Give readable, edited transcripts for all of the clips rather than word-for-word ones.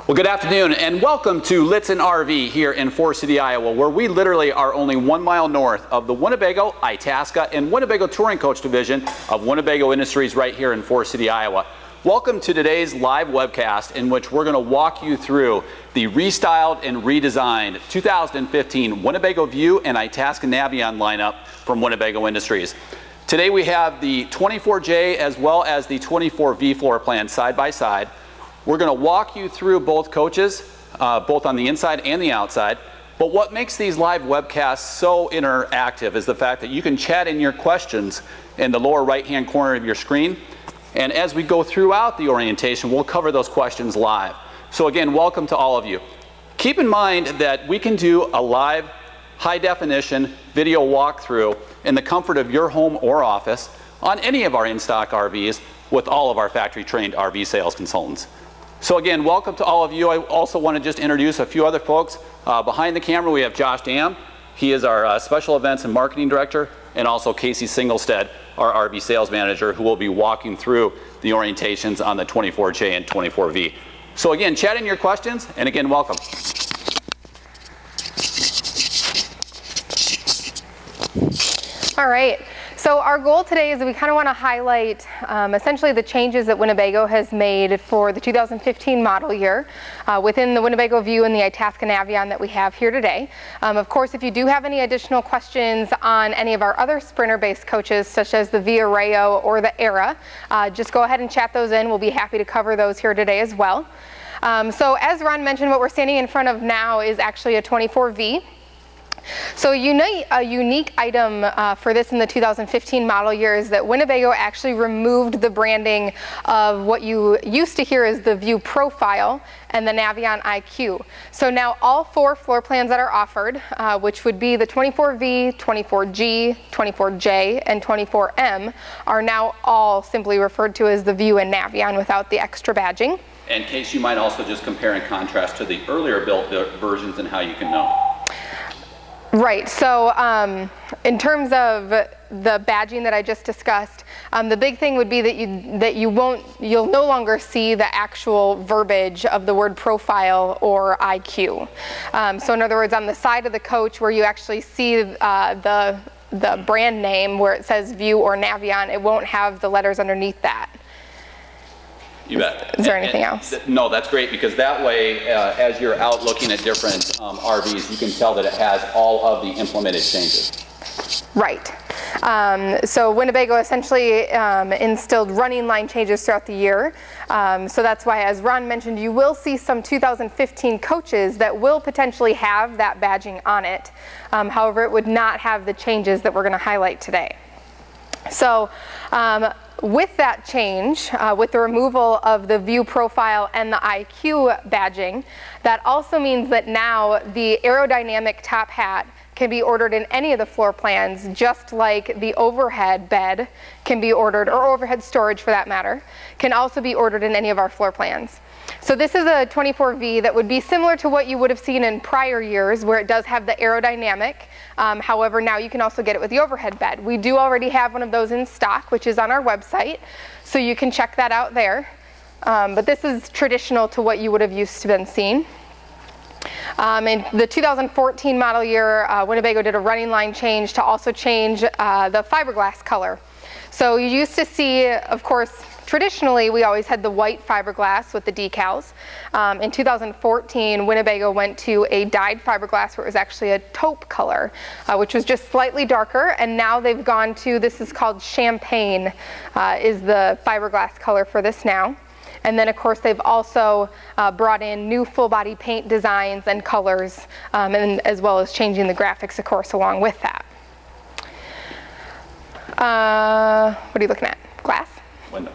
Well, good afternoon and welcome to Litzen RV here in Forest City, Iowa, where we literally are only 1 mile north of the Winnebago, Itasca, and Winnebago Touring Coach Division of Winnebago Industries right here in Forest City, Iowa. Welcome to today's live webcast in which we're going to walk you through the restyled and redesigned 2015 Winnebago View and Itasca Navion lineup from Winnebago Industries. Today we have the 24J as well as the 24V floor plan side by side. We're going to walk you through both coaches, both on the inside and the outside. But what makes these live webcasts so interactive is the fact that you can chat in your questions in the lower right-hand corner of your screen. And as we go throughout the orientation, we'll cover those questions live. So again, welcome to all of you. Keep in mind that we can do a live, high-definition video walkthrough in the comfort of your home or office on any of our in-stock RVs with all of our factory-trained RV sales consultants. So again, welcome to all of you. I also want to just introduce a few other folks. Behind the camera we have Josh Dam. He is our Special Events and Marketing Director, and also Casey Singlestead, our RV Sales Manager, who will be walking through the orientations on the 24J and 24V. So again, chat in your questions, and again, welcome. All right. So our goal today is that we kind of want to highlight essentially the changes that Winnebago has made for the 2015 model year within the Winnebago View and the Itasca Navion that we have here today. Of course, if you do have any additional questions on any of our other Sprinter-based coaches, such as the Via Rayo or the Era, just go ahead and chat those in. We'll be happy to cover those here today as well. So as Ron mentioned, what we're standing in front of now is actually a 24V. So a unique item for this in the 2015 model year is that Winnebago actually removed the branding of what you used to hear as the View Profile and the Navion IQ. So now all four floor plans that are offered, which would be the 24V, 24G, 24J, and 24M, are now all simply referred to as the View and Navion without the extra badging. In case you might also just compare and contrast to the earlier built versions and how you can know. Right, so in terms of the badging that I just discussed, the big thing would be that you'll no longer see the actual verbiage of the word profile or IQ. So in other words, on the side of the coach where you actually see the brand name where it says View or Navion, it won't have the letters underneath that. You bet. Is there anything else? No, that's great, because that way, as you're out looking at different RVs, you can tell that it has all of the implemented changes. Right. So Winnebago essentially instilled running line changes throughout the year. So that's why, as Ron mentioned, you will see some 2015 coaches that will potentially have that badging on it. However, it would not have the changes that we're going to highlight today. So with that change, with the removal of the View Profile and the IQ badging, that also means that now the aerodynamic top hat can be ordered in any of the floor plans, just like the overhead bed can be ordered, or overhead storage for that matter, can also be ordered in any of our floor plans. So this is a 24V that would be similar to what you would have seen in prior years, where it does have the aerodynamic. However, now you can also get it with the overhead bed. We do already have one of those in stock, which is on our website, so you can check that out there. But this is traditional to what you would have used to been seen. In the 2014 model year, Winnebago did a running line change to also change the fiberglass color. So you used to see, of course, traditionally we always had the white fiberglass with the decals. In 2014, Winnebago went to a dyed fiberglass where it was actually a taupe color, which was just slightly darker, and now they've gone to, this is called champagne, is the fiberglass color for this now. And then of course they've also brought in new full body paint designs and colors, and as well as changing the graphics, of course, along with that. What are you looking at? Glass? Window.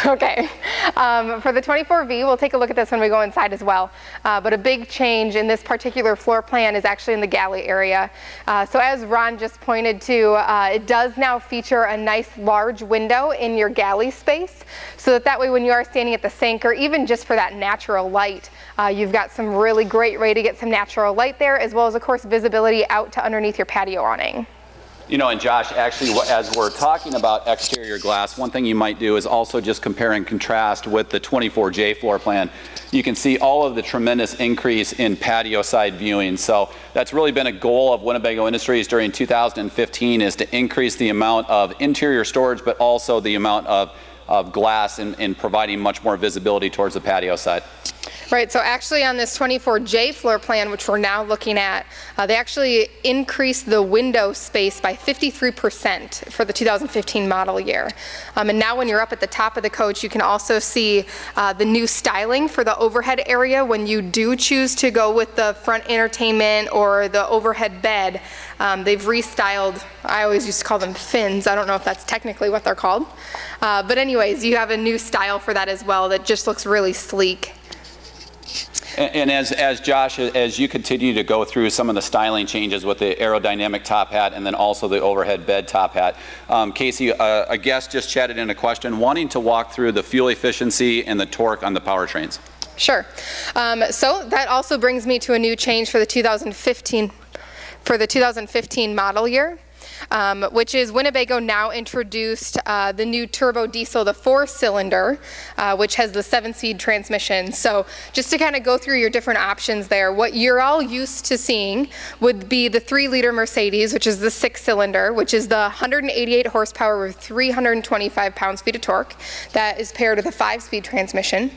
Okay. For the 24V, we'll take a look at this when we go inside as well. But a big change in this particular floor plan is actually in the galley area. So as Ron just pointed to, it does now feature a nice large window in your galley space, so that way when you are standing at the sink, or even just for that natural light, you've got some really great way to get some natural light there, as well as of course visibility out to underneath your patio awning. You know, and Josh, actually, as we're talking about exterior glass, one thing you might do is also just compare and contrast with the 24J floor plan. You can see all of the tremendous increase in patio side viewing. So that's really been a goal of Winnebago Industries during 2015, is to increase the amount of interior storage, but also the amount of glass in providing much more visibility towards the patio side. Right, so actually on this 24J floor plan, which we're now looking at, they actually increased the window space by 53% for the 2015 model year. And now when you're up at the top of the coach, you can also see the new styling for the overhead area. When you do choose to go with the front entertainment or the overhead bed, they've restyled, I always used to call them fins. I don't know if that's technically what they're called. But anyways, you have a new style for that as well that just looks really sleek. And as Josh, as you continue to go through some of the styling changes with the aerodynamic top hat and then also the overhead bed top hat, Casey, a guest just chatted in a question wanting to walk through the fuel efficiency and the torque on the powertrains. Sure. So that also brings me to a new change for the 2015 model year. Which is Winnebago now introduced the new turbo diesel, the 4-cylinder, which has the 7-speed transmission. So just to kind of go through your different options there, what you're all used to seeing would be the 3-liter Mercedes, which is the 6-cylinder, which is the 188 horsepower with 325 pounds-feet of torque. That is paired with a 5-speed transmission.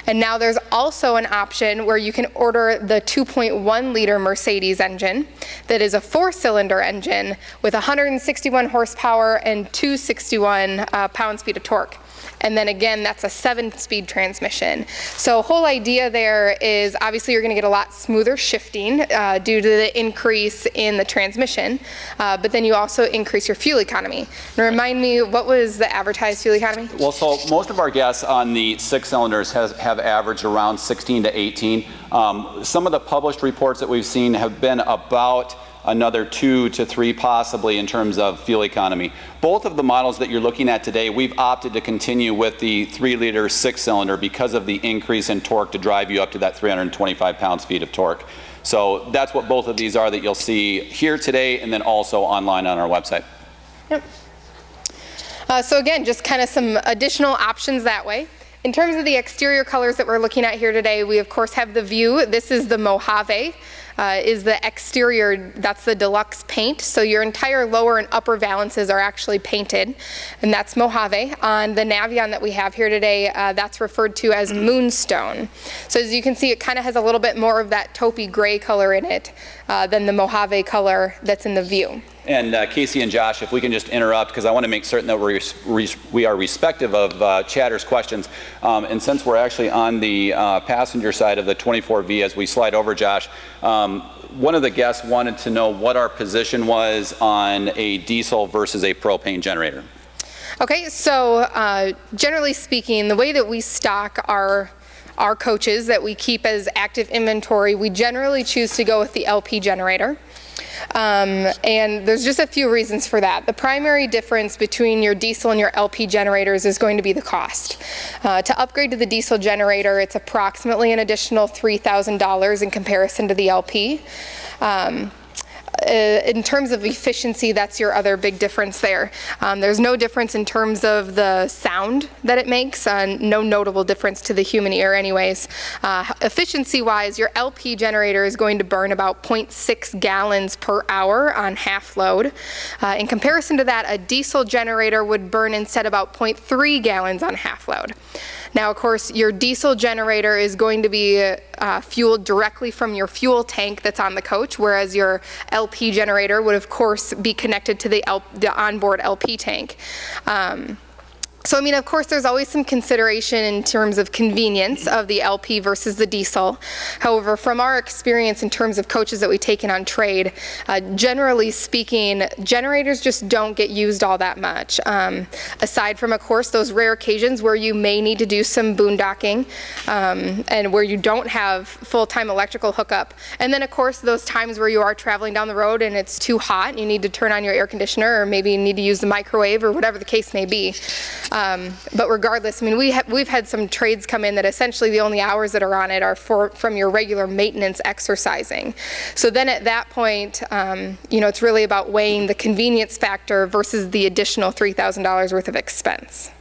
And now there's also an option where you can order the 2.1-liter Mercedes engine that is a 4-cylinder engine with 161 horsepower and 261 pounds-feet of torque. And then again, that's a 7-speed transmission. So whole idea there is obviously you're going to get a lot smoother shifting due to the increase in the transmission, but then you also increase your fuel economy. And remind me, what was the advertised fuel economy? Well, so most of our guests on the 6 cylinders have averaged around 16 to 18. Some of the published reports that we've seen have been about another 2 to 3 possibly in terms of fuel economy. Both of the models that you're looking at today, we've opted to continue with the 3-liter 6-cylinder because of the increase in torque to drive you up to that 325 pounds-feet of torque. So that's what both of these are that you'll see here today and then also online on our website. Yep. So again, just kind of some additional options that way. In terms of the exterior colors that we're looking at here today, we of course have the View. This is the Mojave. Is the exterior, that's the deluxe paint. So your entire lower and upper valances are actually painted, and that's Mojave. On the Navion that we have here today, that's referred to as Moonstone. So as you can see, it kind of has a little bit more of that taupey gray color in it than the Mojave color that's in the View. And Casey and Josh, if we can just interrupt, because I want to make certain that we are respective of chatter's questions. And since we're actually on the passenger side of the 24V as we slide over, Josh, one of the guests wanted to know what our position was on a diesel versus a propane generator. Okay, so generally speaking, the way that we stock our coaches that we keep as active inventory, we generally choose to go with the LP generator. And there's just a few reasons for that. The primary difference between your diesel and your LP generators is going to be the cost. To upgrade to the diesel generator, it's approximately an additional $3,000 in comparison to the LP. In terms of efficiency, that's your other big difference there. There's no difference in terms of the sound that it makes, no notable difference to the human ear anyways. Efficiency-wise, your LP generator is going to burn about 0.6 gallons per hour on half load. In comparison to that, a diesel generator would burn instead about 0.3 gallons on half load. Now, of course, your diesel generator is going to be fueled directly from your fuel tank that's on the coach, whereas your LP generator would, of course, be connected to the onboard LP tank. So, I mean, of course, there's always some consideration in terms of convenience of the LP versus the diesel. However, from our experience in terms of coaches that we've taken on trade, generally speaking, generators just don't get used all that much. Aside from, of course, those rare occasions where you may need to do some boondocking and where you don't have full-time electrical hookup. And then, of course, those times where you are traveling down the road and it's too hot and you need to turn on your air conditioner or maybe you need to use the microwave or whatever the case may be. But regardless, I mean, we've had some trades come in that essentially the only hours that are on it are from your regular maintenance exercising. So then at that point, you know, it's really about weighing the convenience factor versus the additional $3,000 worth of expense.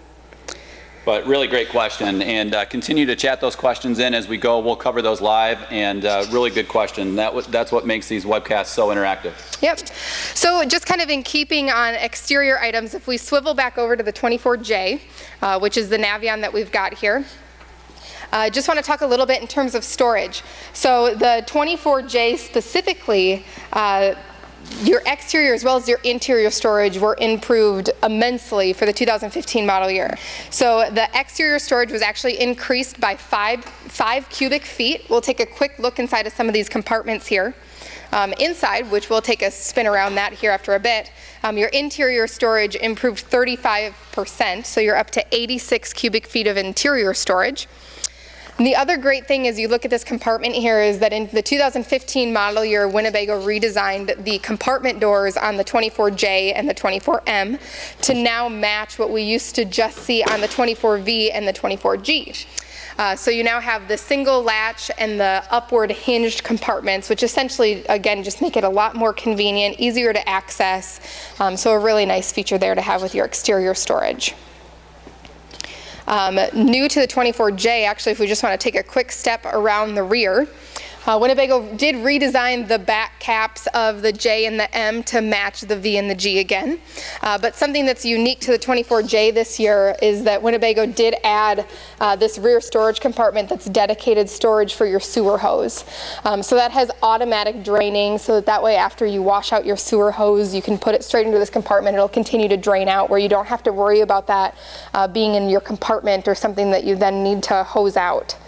But really great question, and continue to chat those questions in as we go. We'll cover those live, and really good question. That's what makes these webcasts so interactive. Yep. So just kind of in keeping on exterior items, if we swivel back over to the 24J, which is the Navion that we've got here, I just want to talk a little bit in terms of storage. So the 24J specifically, your exterior as well as your interior storage were improved immensely for the 2015 model year. So the exterior storage was actually increased by 5 cubic feet. We'll take a quick look inside of some of these compartments here. Inside, which we'll take a spin around that here after a bit, your interior storage improved 35%, so you're up to 86 cubic feet of interior storage. And the other great thing as you look at this compartment here is that in the 2015 model year, Winnebago redesigned the compartment doors on the 24J and the 24M to now match what we used to just see on the 24V and the 24G. So you now have the single latch and the upward hinged compartments, which essentially, again, just make it a lot more convenient, easier to access. So a really nice feature there to have with your exterior storage. New to the 24J, actually, if we just want to take a quick step around the rear, Winnebago did redesign the back caps of the J and the M to match the V and the G again. But something that's unique to the 24J this year is that Winnebago did add this rear storage compartment that's dedicated storage for your sewer hose. So that has automatic draining, so that way after you wash out your sewer hose, you can put it straight into this compartment. It'll continue to drain out where you don't have to worry about that being in your compartment or something that you then need to hose out.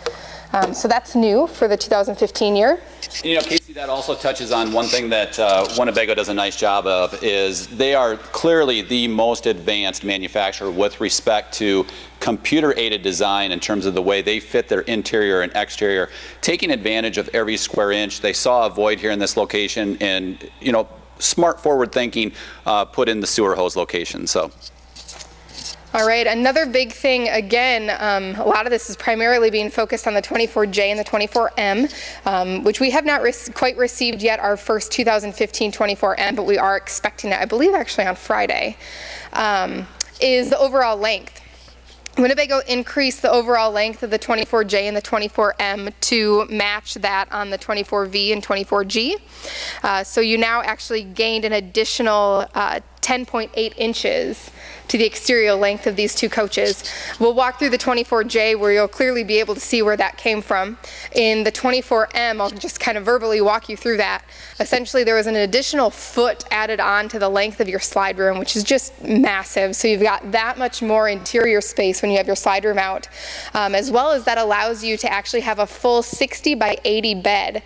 So that's new for the 2015 year. You know, Casey, that also touches on one thing that Winnebago does a nice job of, is they are clearly the most advanced manufacturer with respect to computer-aided design in terms of the way they fit their interior and exterior, taking advantage of every square inch. They saw a void here in this location and, you know, smart forward thinking put in the sewer hose location. So. All right, another big thing, again, a lot of this is primarily being focused on the 24J and the 24M, which we have not quite received yet our first 2015 24M, but we are expecting it, I believe actually on Friday, is the overall length. Winnebago increased the overall length of the 24J and the 24M to match that on the 24V and 24G. So you now actually gained an additional 10.8 inches to the exterior length of these two coaches. We'll walk through the 24J where you'll clearly be able to see where that came from. In the 24M, I'll just kind of verbally walk you through that. Essentially, there was an additional foot added on to the length of your slide room, which is just massive. So you've got that much more interior space when you have your slide room out, as well as that allows you to actually have a full 60 by 80 bed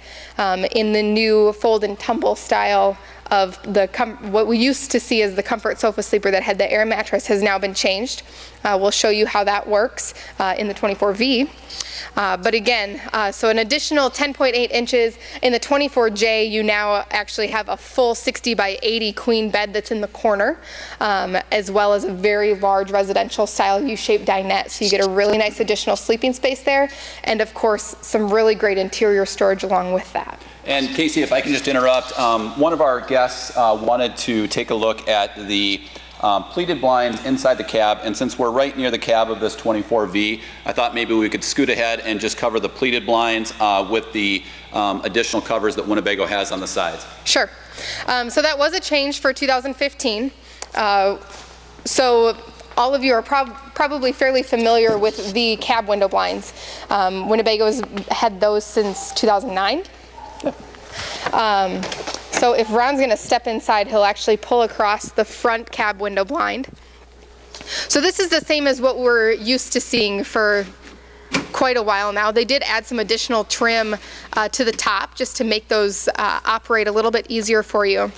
in the new fold and tumble style of the what we used to see as the comfort sofa sleeper that had the air mattress has now been changed. We'll show you how that works in the 24V. But again, so an additional 10.8 inches. In the 24J, you now actually have a full 60 by 80 queen bed that's in the corner, as well as a very large residential style U-shaped dinette. So you get a really nice additional sleeping space there, and of course, some really great interior storage along with that. And Casey, if I can just interrupt, one of our guests wanted to take a look at the pleated blinds inside the cab, and since we're right near the cab of this 24V, I thought maybe we could scoot ahead and just cover the pleated blinds with the additional covers that Winnebago has on the sides. Sure. So that was a change for 2015. So all of you are probably fairly familiar with the cab window blinds. Winnebago's had those since 2009. So if Ron's going to step inside, he'll actually pull across the front cab window blind. So this is the same as what we're used to seeing for quite a while now. They did add some additional trim to the top just to make those operate a little bit easier for you.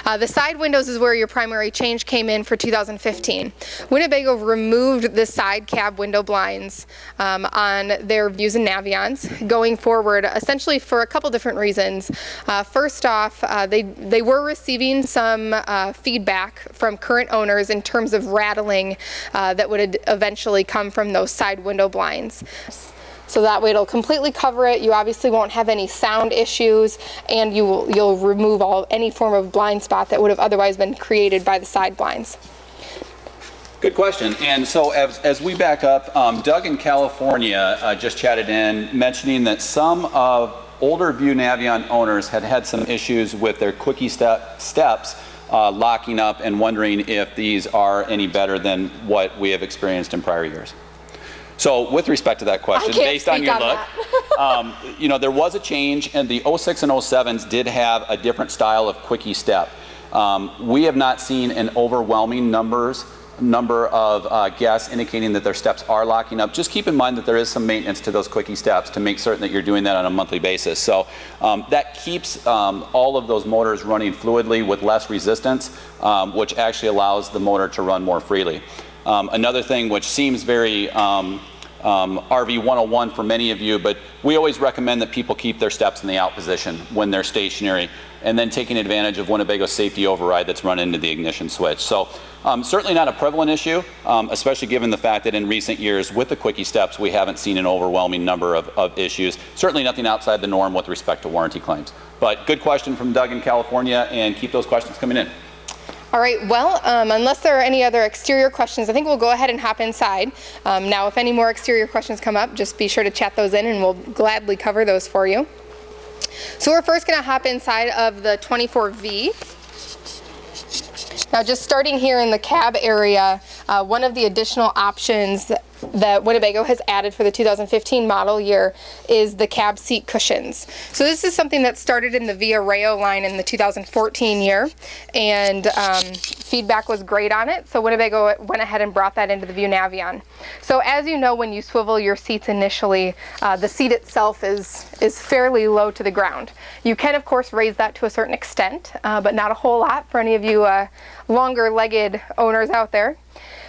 The side windows is where your primary change came in for 2015. Winnebago removed the side cab window blinds on their Views and Navions going forward, essentially for a couple different reasons. First off, they were receiving some feedback from current owners in terms of rattling that would eventually come from those side window blinds. So that way it'll completely cover it. You obviously won't have any sound issues, and you'll remove any form of blind spot that would have otherwise been created by the side blinds. Good question. And so as we back up, Doug in California just chatted in, mentioning that some of older View Navion owners had some issues with their quickie steps locking up, and wondering if these are any better than what we have experienced in prior years. So with respect to that question, based on your look, you know, there was a change, and the 06 and 07s did have a different style of quickie step. We have not seen an overwhelming number of guests indicating that their steps are locking up. Just keep in mind that there is some maintenance to those quickie steps to make certain that you're doing that on a monthly basis. So that keeps all of those motors running fluidly with less resistance, which actually allows the motor to run more freely. Another thing which seems very RV 101 for many of you, but we always recommend that people keep their steps in the out position when they're stationary, and then taking advantage of Winnebago's safety override that's run into the ignition switch. So certainly not a prevalent issue, especially given the fact that in recent years with the quickie steps we haven't seen an overwhelming number of issues. Certainly nothing outside the norm with respect to warranty claims. But good question from Doug in California, and keep those questions coming in. All right, well, unless there are any other exterior questions, I think we'll go ahead and hop inside. Now, if any more exterior questions come up, just be sure to chat those in, and we'll gladly cover those for you. So we're first going to hop inside of the 24V. Now, just starting here in the cab area, one of the additional options that Winnebago has added for the 2015 model year is the cab seat cushions. So this is something that started in the Via Rayo line in the 2014 year, and feedback was great on it, so Winnebago went ahead and brought that into the View Navion. So as you know, when you swivel your seats initially, the seat itself is fairly low to the ground. You can of course raise that to a certain extent, but not a whole lot for any of you longer-legged owners out there.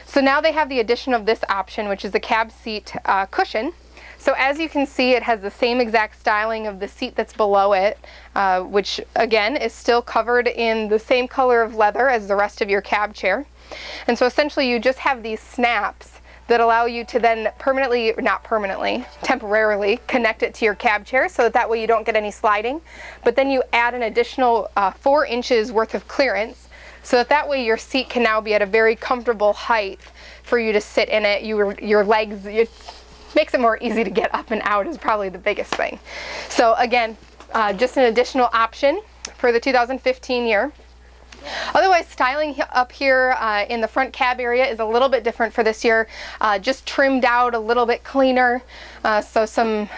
So now they have the addition of this option, which is the cab seat cushion. So as you can see, it has the same exact styling of the seat that's below it, which again is still covered in the same color of leather as the rest of your cab chair. And so essentially you just have these snaps that allow you to then temporarily connect it to your cab chair, so that way you don't get any sliding. But then you add an additional 4 inches worth of clearance, so that way your seat can now be at a very comfortable height for you to sit in it. Your legs, it makes it more easy to get up and out is probably the biggest thing. So again, just an additional option for the 2015 year. Otherwise, styling up here in the front cab area is a little bit different for this year, just trimmed out a little bit cleaner, so some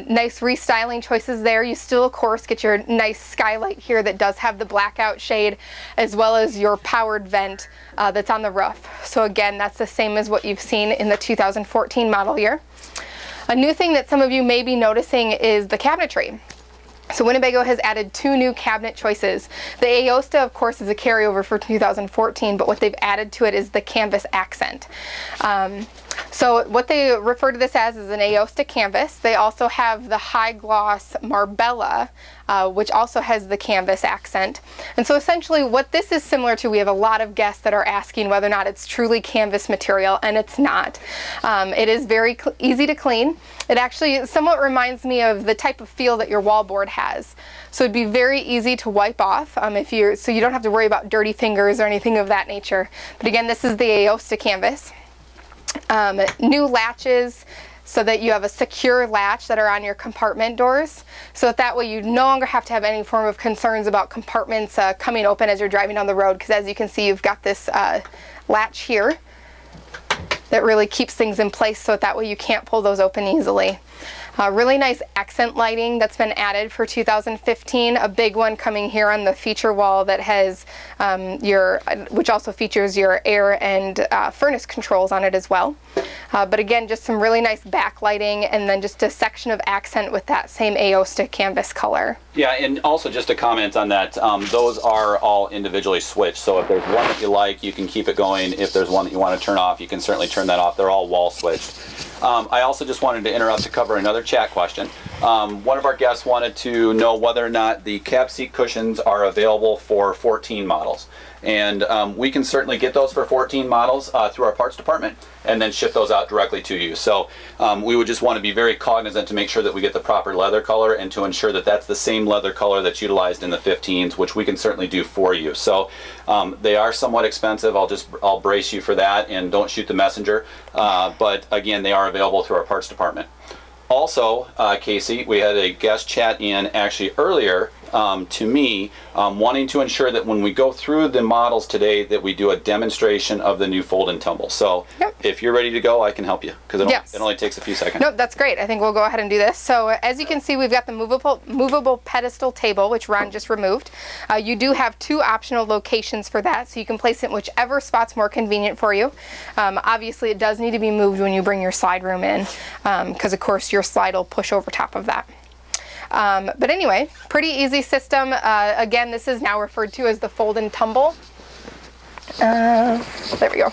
nice restyling choices there. You still of course get your nice skylight here that does have the blackout shade, as well as your powered vent that's on the roof. So again, that's the same as what you've seen in the 2014 model year. A new thing that some of you may be noticing is the cabinetry. So Winnebago has added 2 new cabinet choices. The Aosta, of course, is a carryover for 2014, but what they've added to it is the canvas accent. So what they refer to this as is an Aosta canvas. They also have the high gloss Marbella, which also has the canvas accent. And so essentially what this is similar to, we have a lot of guests that are asking whether or not it's truly canvas material, and it's not. It is very easy to clean. It actually somewhat reminds me of the type of feel that your wallboard has. So it'd be very easy to wipe off so you don't have to worry about dirty fingers or anything of that nature. But again, this is the Aosta canvas. New latches, so that you have a secure latch that are on your compartment doors, so that way you no longer have to have any form of concerns about compartments coming open as you're driving down the road, because as you can see, you've got this latch here that really keeps things in place, so that way you can't pull those open easily. Really nice accent lighting that's been added for 2015. A big one coming here on the feature wall that has which also features your air and furnace controls on it as well. But again, just some really nice backlighting, and then just a section of accent with that same Aosta canvas color. Yeah, and also just a comment on that, those are all individually switched. So if there's one that you like, you can keep it going. If there's one that you want to turn off, you can certainly turn that off. They're all wall switched. I also just wanted to interrupt to cover another chat question. One of our guests wanted to know whether or not the cab seat cushions are available for 14 models. And we can certainly get those for 14 models through our parts department and then ship those out directly to you. So we would just want to be very cognizant to make sure that we get the proper leather color and to ensure that that's the same leather color that's utilized in the 15s, which we can certainly do for you. So they are somewhat expensive. I'll brace you for that, and don't shoot the messenger. But again, they are available through our parts department. Also, Casey, we had a guest chat in actually earlier to me wanting to ensure that when we go through the models today that we do a demonstration of the new fold and tumble. So if you're ready to go, I can help you, because it only takes a few seconds. Nope, that's great. I think we'll go ahead and do this. So as you can see, we've got the movable pedestal table, which Ron just removed. You do have 2 optional locations for that, so you can place it in whichever spot's more convenient for you. Obviously, it does need to be moved when you bring your slide room in, because of course your slide will push over top of that. But anyway, pretty easy system. Again, this is now referred to as the fold and tumble. There we go.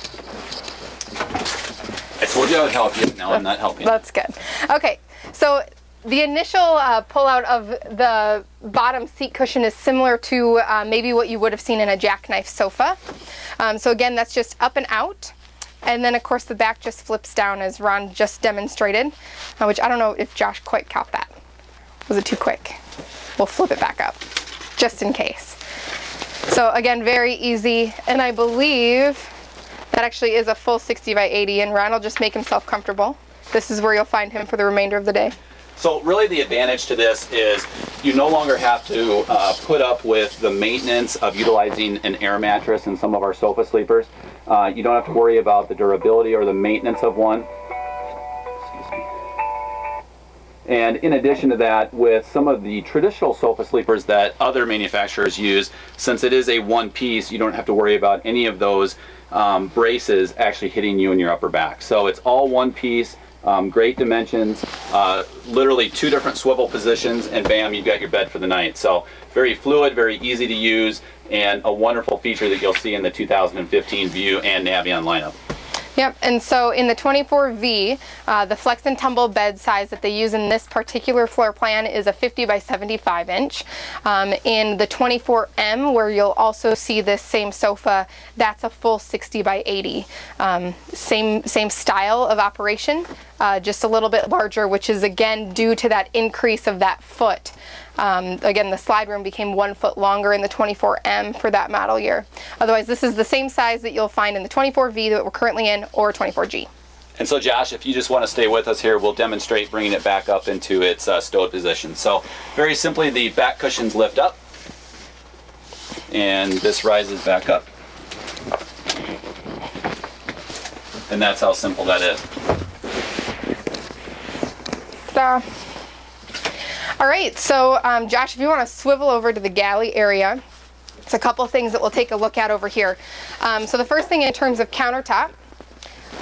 I told you I would help you. Now I'm not helping. That's good. Okay, so the initial pull-out of the bottom seat cushion is similar to maybe what you would have seen in a jackknife sofa. So again, that's just up and out. And then, of course, the back just flips down, as Ron just demonstrated, which I don't know if Josh quite caught that. Was it too quick? We'll flip it back up, just in case. So again, very easy, and I believe that actually is a full 60 by 80, and Ron will just make himself comfortable. This is where you'll find him for the remainder of the day. So really the advantage to this is you no longer have to put up with the maintenance of utilizing an air mattress in some of our sofa sleepers. You don't have to worry about the durability or the maintenance of one. And in addition to that, with some of the traditional sofa sleepers that other manufacturers use, since it is a one piece, you don't have to worry about any of those braces actually hitting you in your upper back. So it's all one piece, great dimensions, literally 2 different swivel positions, and bam, you've got your bed for the night. So very fluid, very easy to use, and a wonderful feature that you'll see in the 2015 View and Navion lineup. Yep, and so in the 24V, the flex and tumble bed size that they use in this particular floor plan is a 50 by 75 inch. In the 24M, where you'll also see this same sofa, that's a full 60 by 80. Same style of operation, just a little bit larger, which is again due to that increase of that foot. Again, the slide room became 1 foot longer in the 24M for that model year. Otherwise, this is the same size that you'll find in the 24V that we're currently in, or 24G. And so Josh, if you just want to stay with us here, we'll demonstrate bringing it back up into its stowed position. So very simply, the back cushions lift up, and this rises back up. And that's how simple that is. All right, so Josh, if you want to swivel over to the galley area, it's a couple things that we'll take a look at over here. So the first thing in terms of countertop,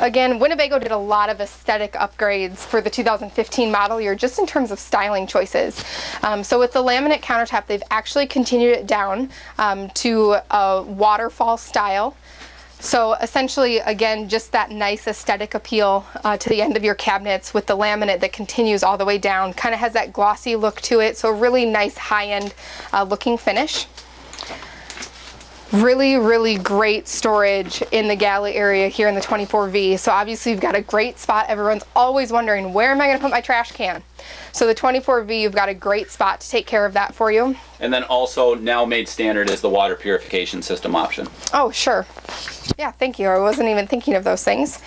again, Winnebago did a lot of aesthetic upgrades for the 2015 model year, just in terms of styling choices. So with the laminate countertop, they've actually continued it down to a waterfall style. So essentially, again, just that nice aesthetic appeal to the end of your cabinets with the laminate that continues all the way down. Kind of has that glossy look to it, so really nice high-end looking finish. Really, really great storage in the galley area here in the 24V. So obviously you've got a great spot. Everyone's always wondering, where am I going to put my trash can? So the 24V, you've got a great spot to take care of that for you. And then also now made standard is the water purification system option. Oh, sure. Yeah, thank you. I wasn't even thinking of those things.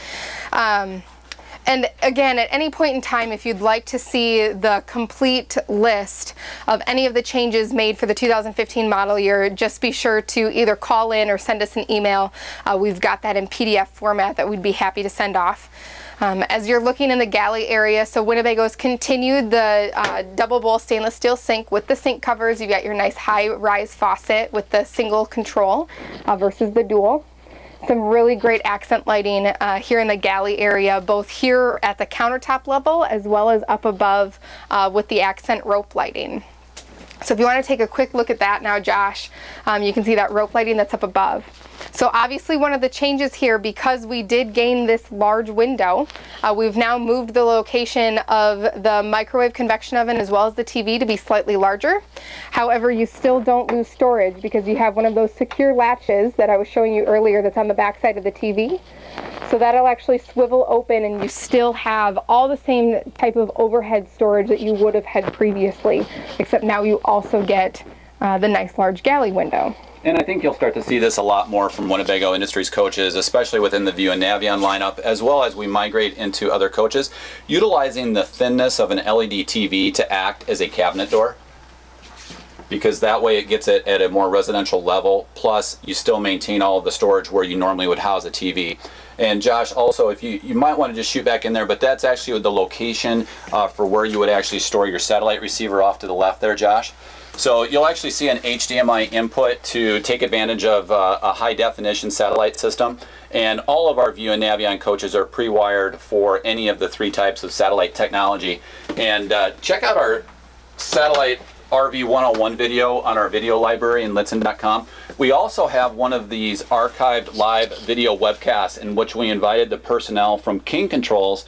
And again, at any point in time, if you'd like to see the complete list of any of the changes made for the 2015 model year, just be sure to either call in or send us an email. We've got that in PDF format that we'd be happy to send off. As you're looking in the galley area, so Winnebago's continued the double bowl stainless steel sink with the sink covers. You've got your nice high rise faucet with the single control versus the dual. Some really great accent lighting here in the galley area, both here at the countertop level as well as up above with the accent rope lighting. So if you want to take a quick look at that now, Josh, you can see that rope lighting that's up above. So obviously one of the changes here, because we did gain this large window, we've now moved the location of the microwave convection oven as well as the TV to be slightly larger. However, you still don't lose storage because you have one of those secure latches that I was showing you earlier that's on the back side of the TV. So that'll actually swivel open and you still have all the same type of overhead storage that you would have had previously, except now you also get the nice large galley window. And I think you'll start to see this a lot more from Winnebago Industries coaches, especially within the View and Navion lineup, as well as we migrate into other coaches, utilizing the thinness of an LED TV to act as a cabinet door, because that way it gets it at a more residential level, plus you still maintain all of the storage where you normally would house a TV. And Josh, also, if you might want to just shoot back in there, but that's actually the location for where you would actually store your satellite receiver off to the left there, Josh. So you'll actually see an HDMI input to take advantage of a high definition satellite system. And all of our View and Navion coaches are pre-wired for any of the 3 types of satellite technology. And check out our satellite RV 101 video on our video library in Litson.com. We also have one of these archived live video webcasts in which we invited the personnel from King Controls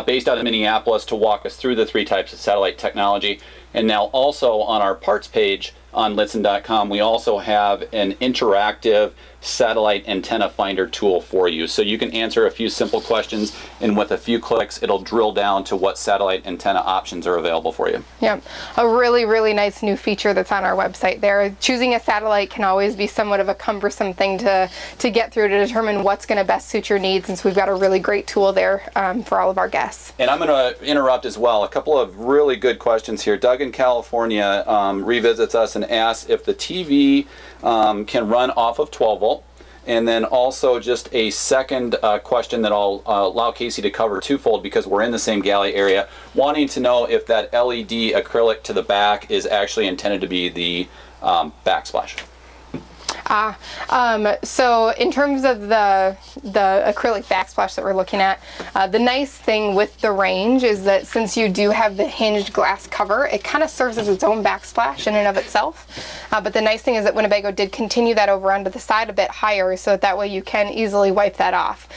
based out of Minneapolis to walk us through the 3 types of satellite technology. And now also on our parts page on Litson.com, we also have an interactive satellite antenna finder tool for you. So you can answer a few simple questions, and with a few clicks, it'll drill down to what satellite antenna options are available for you. Yeah, a really, really nice new feature that's on our website there. Choosing a satellite can always be somewhat of a cumbersome thing to get through to determine what's going to best suit your needs, and so we've got a really great tool there for all of our guests. And I'm going to interrupt as well. A couple of really good questions here. Doug in California revisits us and asks if the TV can run off of 12 volt. And then also just a second question that I'll allow Casey to cover twofold because we're in the same galley area, wanting to know if that LED acrylic to the back is actually intended to be the backsplash. So in terms of the acrylic backsplash that we're looking at, the nice thing with the range is that since you do have the hinged glass cover, it kind of serves as its own backsplash in and of itself. But the nice thing is that Winnebago did continue that over onto the side a bit higher so that way you can easily wipe that off.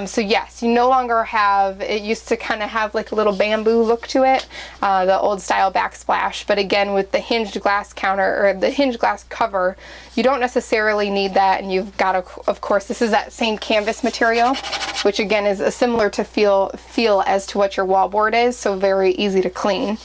So yes, you no longer have, it used to kind of have like a little bamboo look to it, the old style backsplash, but again with the hinged glass counter or the hinged glass cover, you don't necessarily need that, and you've got, of course, this is that same canvas material, which again is a similar to feel as to what your wallboard is, so very easy to clean.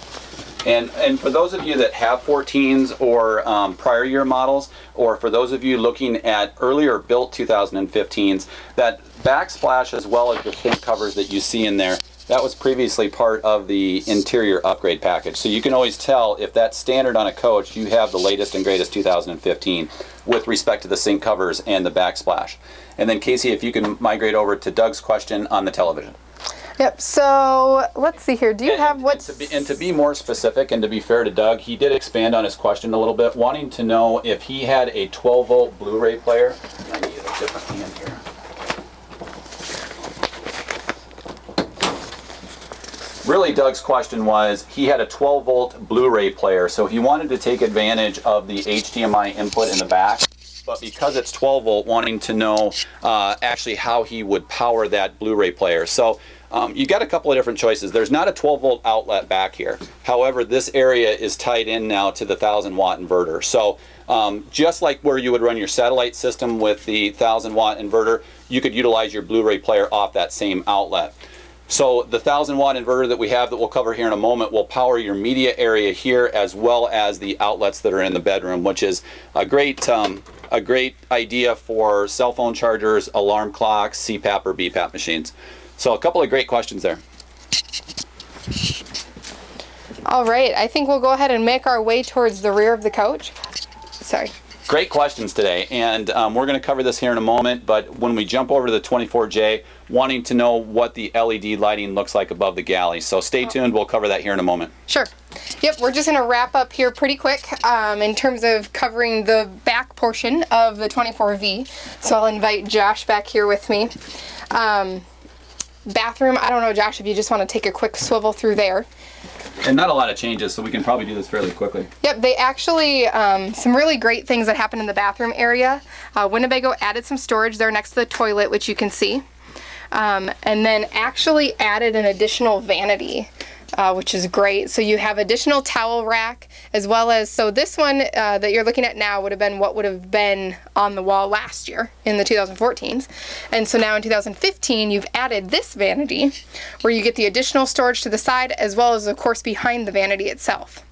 And for those of you that have 14s or prior year models, or for those of you looking at earlier built 2015s, that backsplash as well as the sink covers that you see in there, that was previously part of the interior upgrade package. So you can always tell if that's standard on a coach, you have the latest and greatest 2015 with respect to the sink covers and the backsplash. And then Casey, if you can migrate over to Doug's question on the television. Yep, so let's see here. Do you have what's... And to be more specific and to be fair to Doug, he did expand on his question a little bit, wanting to know if he had a 12-volt Blu-ray player. I need a different hand here. Really, Doug's question was, he had a 12-volt Blu-ray player, so he wanted to take advantage of the HDMI input in the back, but because it's 12-volt, wanting to know actually how he would power that Blu-ray player. So you got a couple of different choices. There's not a 12-volt outlet back here. However, this area is tied in now to the 1,000-watt inverter. So just like where you would run your satellite system with the 1,000-watt inverter, you could utilize your Blu-ray player off that same outlet. So the 1,000-watt inverter that we have that we'll cover here in a moment will power your media area here as well as the outlets that are in the bedroom, which is a great idea for cell phone chargers, alarm clocks, CPAP or BPAP machines. So a couple of great questions there. All right, I think we'll go ahead and make our way towards the rear of the coach. Sorry. Great questions today, and we're going to cover this here in a moment, but when we jump over to the 24J, wanting to know what the LED lighting looks like above the galley. So stay tuned, we'll cover that here in a moment. Sure. Yep, we're just going to wrap up here pretty quick in terms of covering the back portion of the 24V. So I'll invite Josh back here with me. Bathroom, I don't know, Josh, if you just want to take a quick swivel through there. And not a lot of changes, so we can probably do this fairly quickly. Yep, they actually, some really great things that happened in the bathroom area. Winnebago added some storage there next to the toilet, which you can see. And then actually added an additional vanity, which is great. So you have additional towel rack, as well as, so this one that you're looking at now would have been what would have been on the wall last year in the 2014s. And so now in 2015, you've added this vanity where you get the additional storage to the side, as well as of course behind the vanity itself.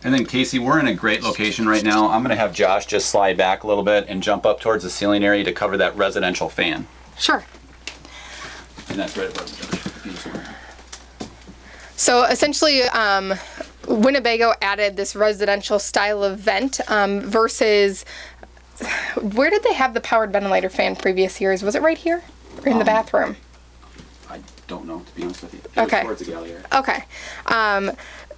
And then Casey, we're in a great location right now. I'm gonna have Josh just slide back a little bit and jump up towards the ceiling area to cover that residential fan. Sure. And that's right above Josh. So essentially, Winnebago added this residential style of vent versus, where did they have the powered ventilator fan previous years? Was it right here or in the bathroom? I don't know, to be honest with you. Okay. Towards the galley area. Okay.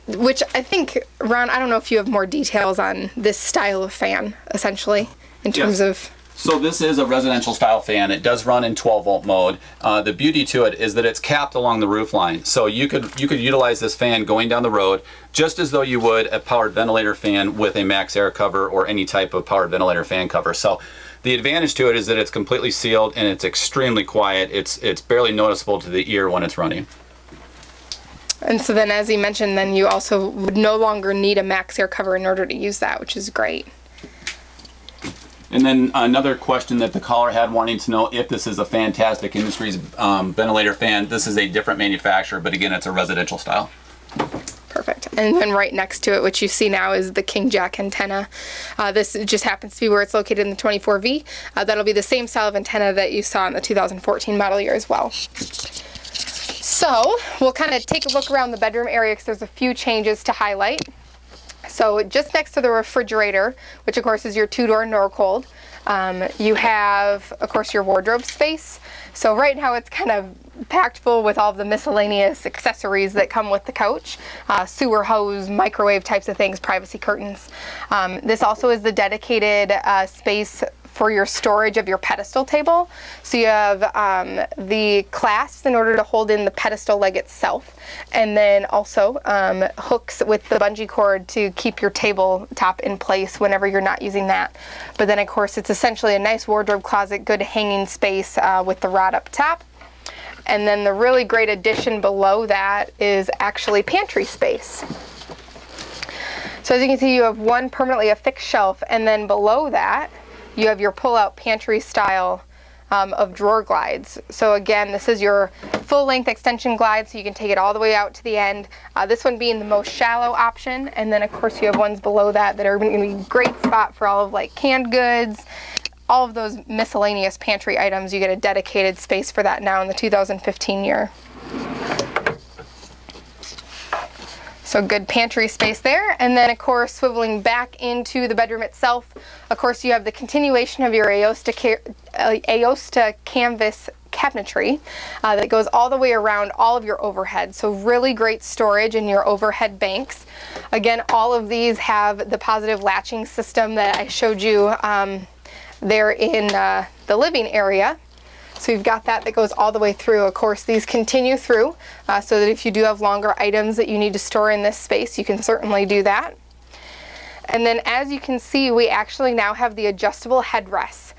Which I think, Ron, I don't know if you have more details on this style of fan, essentially, in terms of... So this is a residential style fan. It does run in 12-volt mode. The beauty to it is that it's capped along the roof line. So you could utilize this fan going down the road just as though you would a powered ventilator fan with a max air cover or any type of powered ventilator fan cover. So the advantage to it is that it's completely sealed and it's extremely quiet. It's barely noticeable to the ear when it's running. And so then, as you mentioned, then you also would no longer need a max air cover in order to use that, which is great. And then another question that the caller had, wanting to know if this is a Fantastic Industries ventilator fan. This is a different manufacturer, but again, it's a residential style. Perfect. And then right next to it, which you see now, is the King Jack antenna. This just happens to be where it's located in the 24V. That'll be the same style of antenna that you saw in the 2014 model year as well. So we'll kind of take a look around the bedroom area because there's a few changes to highlight. So just next to the refrigerator, which of course is your two-door Norcold, you have, of course, your wardrobe space. So right now it's kind of packed full with all of the miscellaneous accessories that come with the coach. Sewer hose, microwave types of things, privacy curtains. This also is the dedicated space for your storage of your pedestal table. So you have the clasps in order to hold in the pedestal leg itself, and then also hooks with the bungee cord to keep your tabletop in place whenever you're not using that. But then of course it's essentially a nice wardrobe closet, good hanging space with the rod up top. And then the really great addition below that is actually pantry space. So as you can see, you have one permanently affixed shelf, and then below that you have your pull-out pantry style of drawer glides. So again, this is your full-length extension glide, so you can take it all the way out to the end. This one being the most shallow option, and then of course you have ones below that that are going to be a great spot for all of like canned goods, all of those miscellaneous pantry items. You get a dedicated space for that now in the 2015 year. So good pantry space there. And then of course, swiveling back into the bedroom itself, of course you have the continuation of your Aosta canvas cabinetry that goes all the way around all of your overhead. So really great storage in your overhead banks. Again, all of these have the positive latching system that I showed you there in the living area. So you've got that goes all the way through. Of course, these continue through so that if you do have longer items that you need to store in this space, you can certainly do that. And then as you can see, we actually now have the adjustable headrests.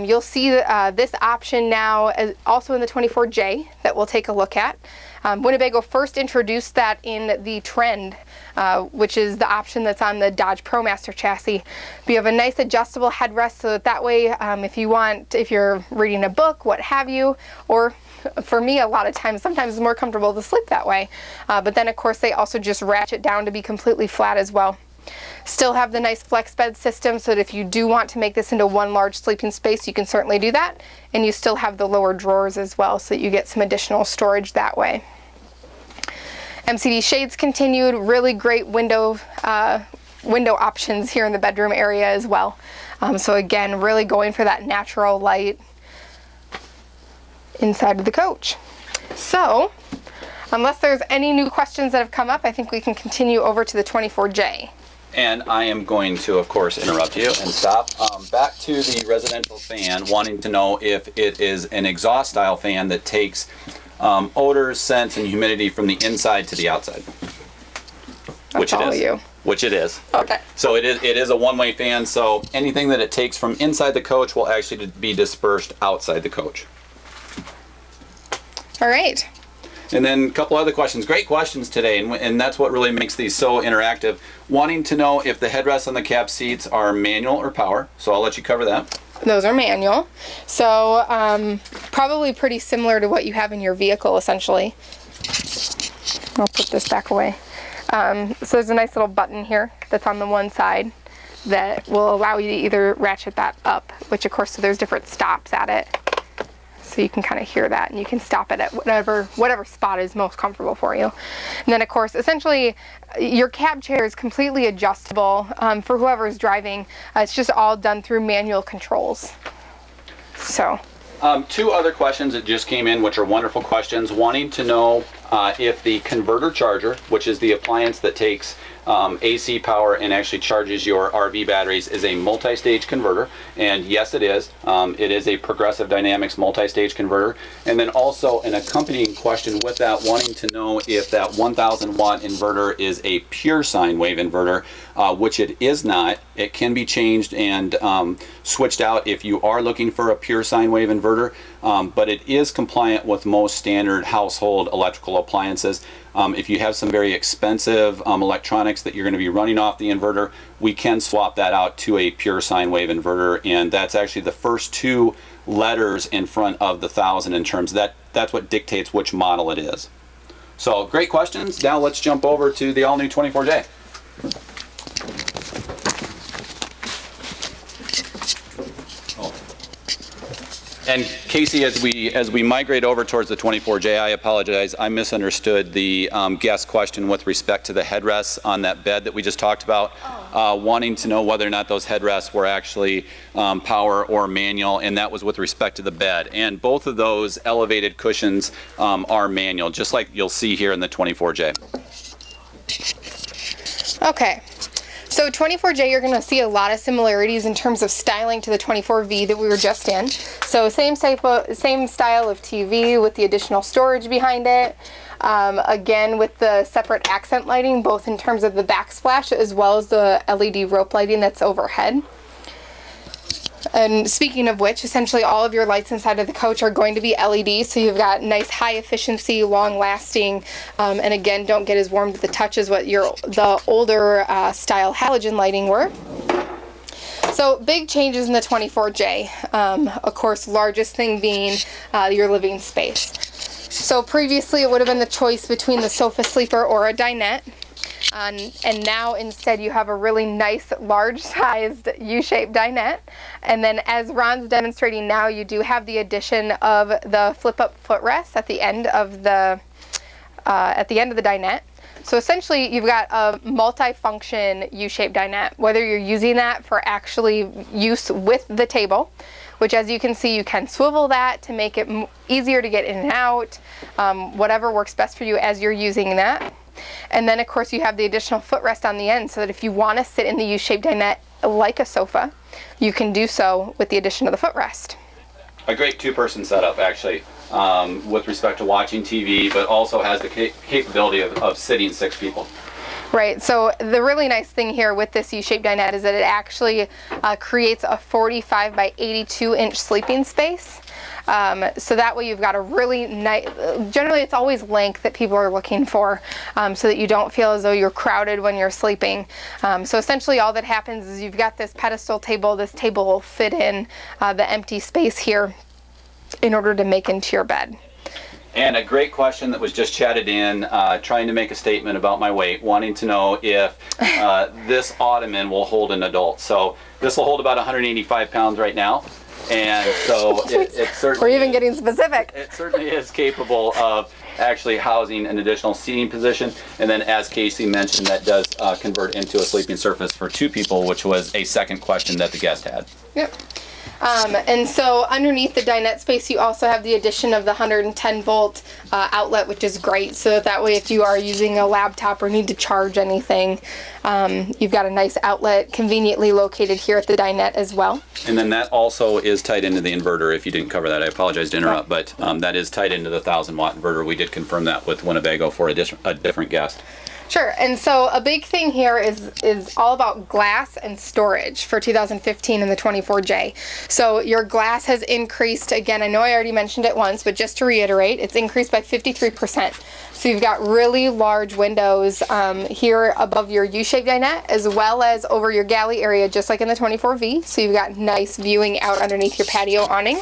You'll see this option now also in the 24J that we'll take a look at. Winnebago first introduced that in the Trend, which is the option that's on the Dodge ProMaster chassis. But you have a nice adjustable headrest so that way if you're reading a book, what have you, or for me a lot of times, sometimes it's more comfortable to sleep that way. But then of course they also just ratchet down to be completely flat as well. Still have the nice flex bed system so that if you do want to make this into one large sleeping space, you can certainly do that. And you still have the lower drawers as well so that you get some additional storage that way. MCD shades continued, really great window options here in the bedroom area as well. So again, really going for that natural light. inside of the coach. So, unless there's any new questions that have come up, I think we can continue over to the 24J. And I am going to, of course, interrupt you and stop. Back to the residential fan, wanting to know if it is an exhaust style fan that takes odors, scents, and humidity from the inside to the outside. That's all you. Which it is. Okay. So it is a one-way fan, so anything that it takes from inside the coach will actually be dispersed outside the coach. All right. And then a couple other questions. Great questions today, and that's what really makes these so interactive. Wanting to know if the headrests on the cab seats are manual or power, so I'll let you cover that. Those are manual. So probably pretty similar to what you have in your vehicle, essentially. I'll put this back away. So there's a nice little button here that's on the one side that will allow you to either ratchet that up, which of course, so there's different stops at it. So you can kind of hear that, and you can stop it at whatever spot is most comfortable for you. And then of course, essentially, your cab chair is completely adjustable for whoever is driving. It's just all done through manual controls. So. Two other questions that just came in, which are wonderful questions, wanting to know if the converter charger, which is the appliance that takes AC power and actually charges your RV batteries, is a multi-stage converter. And yes, it is. It is a Progressive Dynamics multi-stage converter. And then also an accompanying question with that, wanting to know if that 1000 watt inverter is a pure sine wave inverter, which it is not. It can be changed and switched out if you are looking for a pure sine wave inverter, but it is compliant with most standard household electrical appliances. If you have some very expensive electronics that you're going to be running off the inverter, we can swap that out to a pure sine wave inverter, and that's actually the first two letters in front of the 1000 in terms of that's what dictates which model it is. So great questions. Now let's jump over to the all-new 24J. And Casey, as we migrate over towards the 24J, I apologize. I misunderstood the guest question with respect to the headrests on that bed that we just talked about, wanting to know whether or not those headrests were actually power or manual, and that was with respect to the bed. And both of those elevated cushions are manual, just like you'll see here in the 24J. Okay. So 24J, you're going to see a lot of similarities in terms of styling to the 24V that we were just in. So same style of TV with the additional storage behind it. Again, with the separate accent lighting, both in terms of the backsplash as well as the LED rope lighting that's overhead. And speaking of which, essentially all of your lights inside of the coach are going to be LED, so you've got nice high efficiency, long lasting, and again, don't get as warm to the touch as what the older style halogen lighting were. So big changes in the 24J. Of course, largest thing being your living space. So previously it would have been the choice between the sofa sleeper or a dinette. And now instead you have a really nice large-sized U-shaped dinette, and then as Ron's demonstrating now, you do have the addition of the flip-up footrest at the end of the dinette. So essentially you've got a multi-function U-shaped dinette, whether you're using that for actually use with the table, which as you can see, you can swivel that to make it easier to get in and out, whatever works best for you as you're using that. And then of course you have the additional footrest on the end, so that if you want to sit in the U-shaped dinette like a sofa, you can do so with the addition of the footrest. A great two-person setup, actually, with respect to watching TV, but also has the capability of sitting 6 people. Right, so the really nice thing here with this U-shaped dinette is that it actually creates a 45 by 82 inch sleeping space. So that way you've got a really nice, generally it's always length that people are looking for, so that you don't feel as though you're crowded when you're sleeping. So essentially all that happens is you've got this pedestal table. This table will fit in the empty space here in order to make into your bed. And a great question that was just chatted in, trying to make a statement about my weight, wanting to know if this ottoman will hold an adult. So this will hold about 185 pounds right now. And so it certainly, we're even getting specific. It certainly is capable of actually housing an additional seating position. And then as Casey mentioned, that does convert into a sleeping surface for 2 people, which was a second question that the guest had. Yep. And so underneath the dinette space, you also have the addition of the 110 volt outlet, which is great. So that way, if you are using a laptop or need to charge anything, you've got a nice outlet conveniently located here at the dinette as well. And then that also is tied into the inverter. If you didn't cover that, I apologize to interrupt, but that is tied into the 1,000-watt inverter. We did confirm that with Winnebago for a different guest. Sure, and so a big thing here is all about glass and storage for 2015 and the 24J. So your glass has increased, again, I know I already mentioned it once, but just to reiterate, it's increased by 53%. So you've got really large windows here above your U-shaped dinette, as well as over your galley area, just like in the 24V. So you've got nice viewing out underneath your patio awning.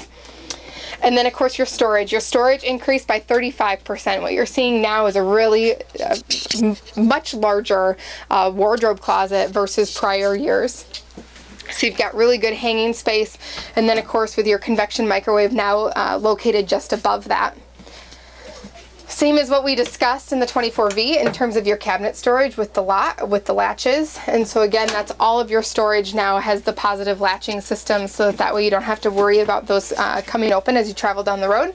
And then, of course, your storage. Your storage increased by 35%. What you're seeing now is a really much larger wardrobe closet versus prior years. So you've got really good hanging space. And then, of course, with your convection microwave now located just above that. Same as what we discussed in the 24V in terms of your cabinet storage with the latches. And so again, that's all of your storage now has the positive latching system, so that way you don't have to worry about those coming open as you travel down the road.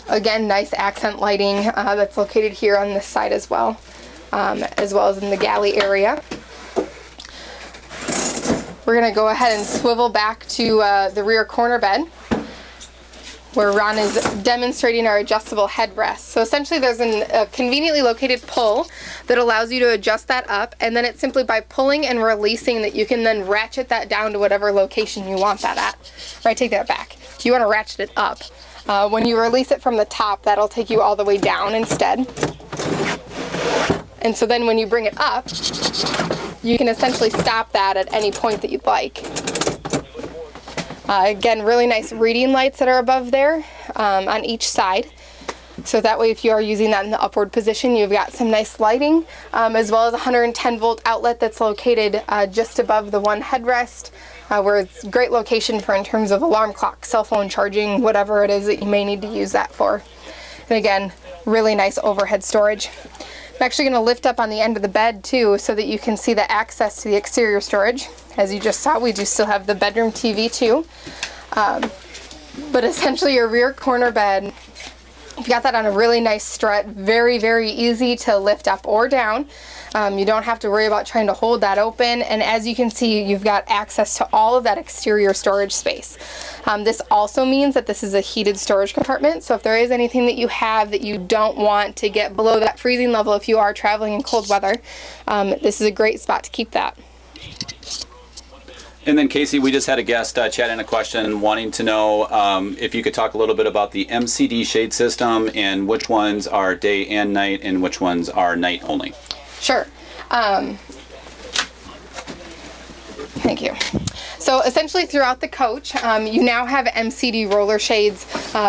Again, nice accent lighting that's located here on this side as well as in the galley area. We're gonna go ahead and swivel back to the rear corner bed, where Ron is demonstrating our adjustable headrest. So essentially there's a conveniently located pull that allows you to adjust that up, and then it's simply by pulling and releasing that you can then ratchet that down to whatever location you want that at. Right, take that back. You want to ratchet it up. When you release it from the top, that'll take you all the way down instead. And so then when you bring it up, you can essentially stop that at any point that you'd like. Again, really nice reading lights that are above there on each side. So that way, if you are using that in the upward position, you've got some nice lighting, as well as a 110 volt outlet that's located just above the one headrest, where it's a great location for in terms of alarm clock, cell phone charging, whatever it is that you may need to use that for. And again, really nice overhead storage. I'm actually going to lift up on the end of the bed too, so that you can see the access to the exterior storage. As you just saw, we do still have the bedroom TV too. But essentially your rear corner bed, you've got that on a really nice strut, very, very easy to lift up or down. You don't have to worry about trying to hold that open, and as you can see, you've got access to all of that exterior storage space. This also means that this is a heated storage compartment, so if there is anything that you have that you don't want to get below that freezing level if you are traveling in cold weather, this is a great spot to keep that. And then Casey, we just had a guest chat in a question wanting to know if you could talk a little bit about the MCD shade system and which ones are day and night and which ones are night only. Sure. Thank you. So essentially throughout the coach, you now have MCD roller shades,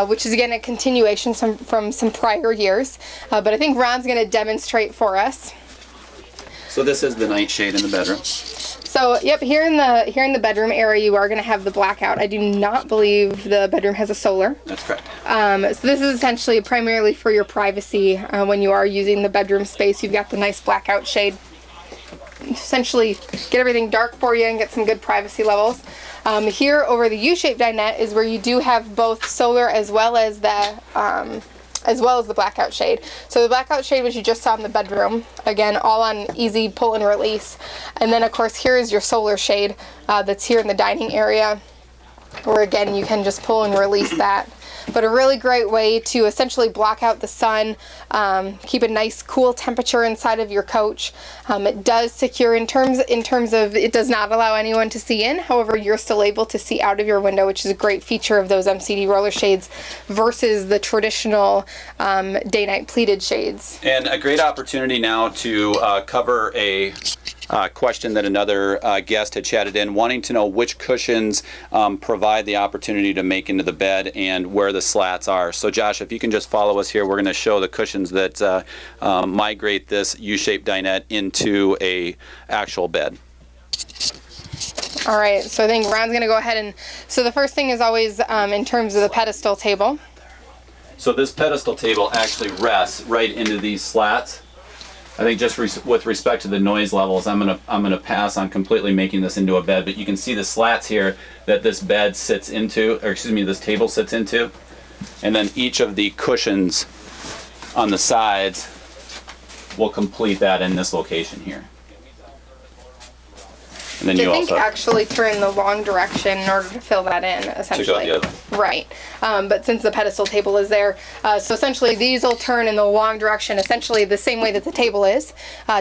which is again a continuation from some prior years, but I think Ron's going to demonstrate for us. So this is the night shade in the bedroom. So yep, here in the bedroom area, you are going to have the blackout. I do not believe the bedroom has a solar. That's correct. So this is essentially primarily for your privacy when you are using the bedroom space. You've got the nice blackout shade. Essentially get everything dark for you and get some good privacy levels. Here over the U-shaped dinette is where you do have both solar as well as the blackout shade. So the blackout shade, which you just saw in the bedroom, again, all on easy pull and release. And then of course here is your solar shade that's here in the dining area, where again you can just pull and release that. But a really great way to essentially block out the sun, keep a nice cool temperature inside of your coach. It does secure in terms of it does not allow anyone to see in. However, you're still able to see out of your window, which is a great feature of those MCD roller shades versus the traditional day-night pleated shades. And a great opportunity now to cover a question that another guest had chatted in, wanting to know which cushions provide the opportunity to make into the bed and where the slats are. So Josh, if you can just follow us here, we're going to show the cushions that migrate this U-shaped dinette into a actual bed. All right, so I think Ron's going to go ahead and, so the first thing is always in terms of the pedestal table. So this pedestal table actually rests right into these slats. I think just with respect to the noise levels, I'm gonna pass on completely making this into a bed, but you can see the slats here that this bed sits into, or excuse me, this table sits into, and then each of the cushions on the sides will complete that in this location here. And then you also actually turn the long direction in order to fill that in, essentially. to go the other way. Right. But since the pedestal table is there, so essentially these will turn in the long direction, essentially the same way that the table is,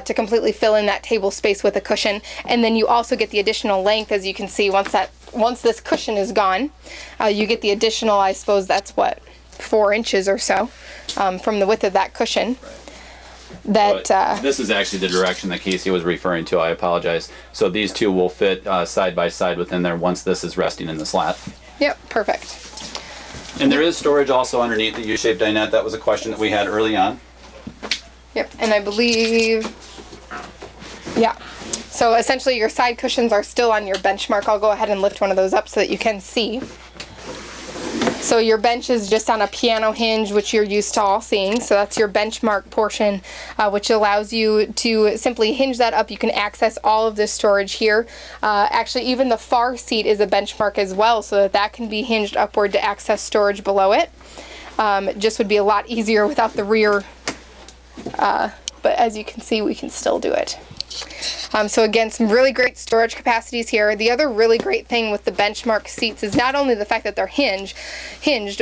to completely fill in that table space with a cushion. And then you also get the additional length, as you can see, once this cushion is gone, you get the additional, I suppose that's what, 4 inches or so from the width of that cushion. This is actually the direction that Casey was referring to. I apologize. So these two will fit side by side within there once this is resting in the slat. Yep, perfect. And there is storage also underneath the U-shaped dinette. That was a question that we had early on. Yep, and I believe, yeah. So essentially your side cushions are still on your benchmark. I'll go ahead and lift one of those up so that you can see. So your bench is just on a piano hinge, which you're used to all seeing. So that's your benchmark portion, which allows you to simply hinge that up. You can access all of this storage here. Actually, even the far seat is a benchmark as well, so that can be hinged upward to access storage below it. It just would be a lot easier without the rear, but as you can see, we can still do it. So again, some really great storage capacities here. The other really great thing with the benchmark seats is not only the fact that they're hinged,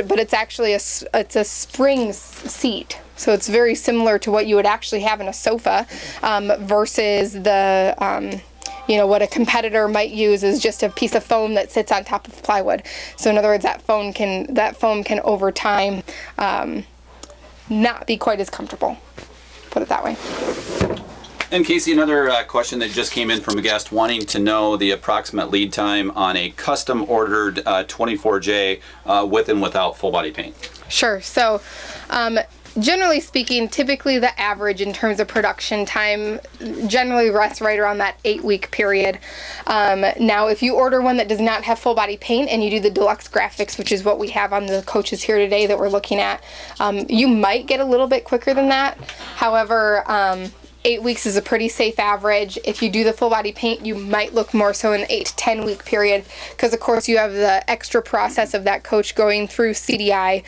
but it's actually a spring seat. So it's very similar to what you would actually have in a sofa, versus the what a competitor might use is just a piece of foam that sits on top of plywood. So in other words, that foam can over time not be quite as comfortable. Put it that way. And Casey, another question that just came in from a guest wanting to know the approximate lead time on a custom ordered 24J with and without full body paint. Sure. So generally speaking, typically the average in terms of production time generally rests right around that 8-week period. Now, if you order one that does not have full body paint and you do the deluxe graphics, which is what we have on the coaches here today that we're looking at, you might get a little bit quicker than that. However, 8 weeks is a pretty safe average. If you do the full body paint, you might look more so in an 8 to 10 week period, because of course you have the extra process of that coach going through CDI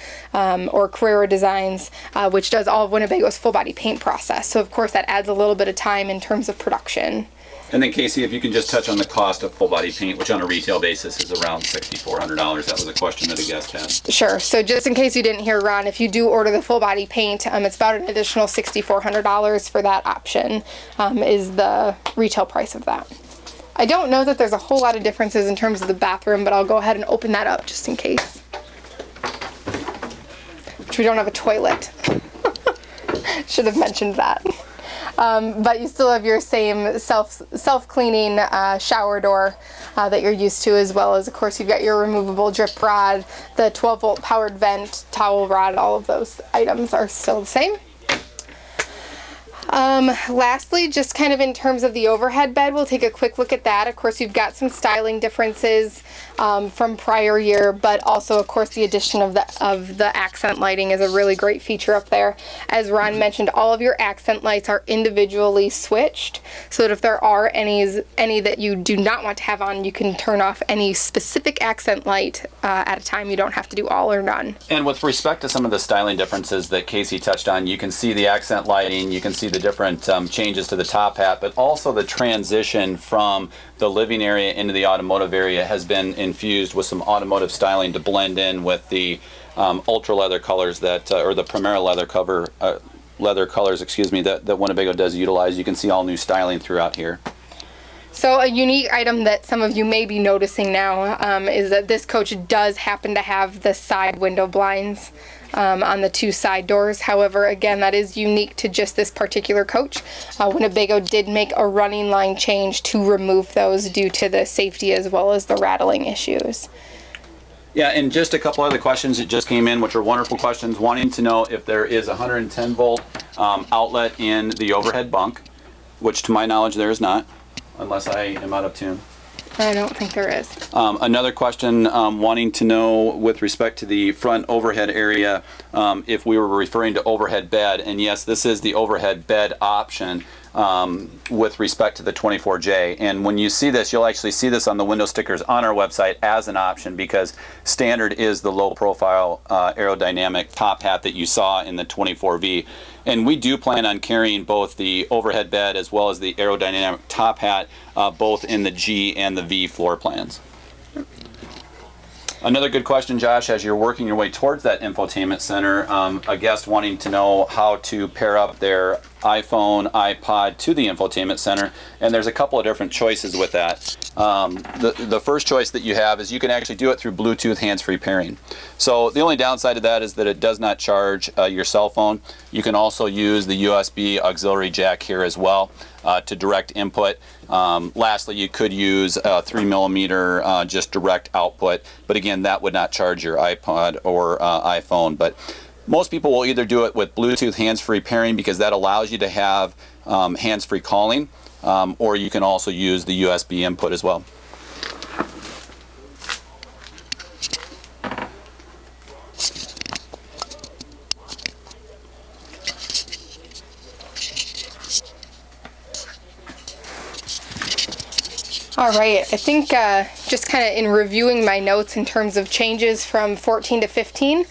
or Carrera Designs, which does all of Winnebago's full body paint process. So of course that adds a little bit of time in terms of production. And then Casey, if you can just touch on the cost of full body paint, which on a retail basis is around $6,400. That was a question that a guest had. Sure. So just in case you didn't hear Ron, if you do order the full body paint, it's about an additional $6,400 for that option, is the retail price of that. I don't know that there's a whole lot of differences in terms of the bathroom, but I'll go ahead and open that up just in case. Which we don't have a toilet. Should have mentioned that. But you still have your same self-cleaning shower door that you're used to, as well as, of course, you've got your removable drip rod, the 12-volt powered vent, towel rod. All of those items are still the same. Lastly, just kind of in terms of the overhead bed, we'll take a quick look at that. Of course, you've got some styling differences from prior year, but also, of course, the addition of the accent lighting is a really great feature up there. As Ron mentioned, all of your accent lights are individually switched, so that if there are any that you do not want to have on, you can turn off any specific accent light at a time. You don't have to do all or none. And with respect to some of the styling differences that Casey touched on, you can see the accent lighting, you can see the different changes to the top hat, but also the transition from the living area into the automotive area has been infused with some automotive styling to blend in with the ultra leather colors that, or the Primera leather colors, excuse me, that Winnebago does utilize. You can see all new styling throughout here. So a unique item that some of you may be noticing now is that this coach does happen to have the side window blinds on the 2 side doors. However, again, that is unique to just this particular coach. Winnebago did make a running line change to remove those due to the safety as well as the rattling issues. Yeah, and just a couple other questions that just came in, which are wonderful questions, wanting to know if there is a 110 volt outlet in the overhead bunk, which to my knowledge there is not, unless I am out of tune. I don't think there is. Another question wanting to know with respect to the front overhead area if we were referring to overhead bed, and yes, this is the overhead bed option with respect to the 24J. And when you see this, you'll actually see this on the window stickers on our website as an option, because standard is the low profile aerodynamic top hat that you saw in the 24V. And we do plan on carrying both the overhead bed as well as the aerodynamic top hat both in the G and the V floor plans. Another good question, Josh, as you're working your way towards that infotainment center, a guest wanting to know how to pair up their iPhone, iPod to the infotainment center, and there's a couple of different choices with that. The first choice that you have is you can actually do it through Bluetooth hands-free pairing. So the only downside of that is that it does not charge your cell phone. You can also use the USB auxiliary jack here as well to direct input. Lastly, you could use a 3mm just direct output, but again, that would not charge your iPod or iPhone. But most people will either do it with Bluetooth hands-free pairing, because that allows you to have hands-free calling, or you can also use the USB input as well. All right, I think just kind of in reviewing my notes in terms of changes from 14 to 15,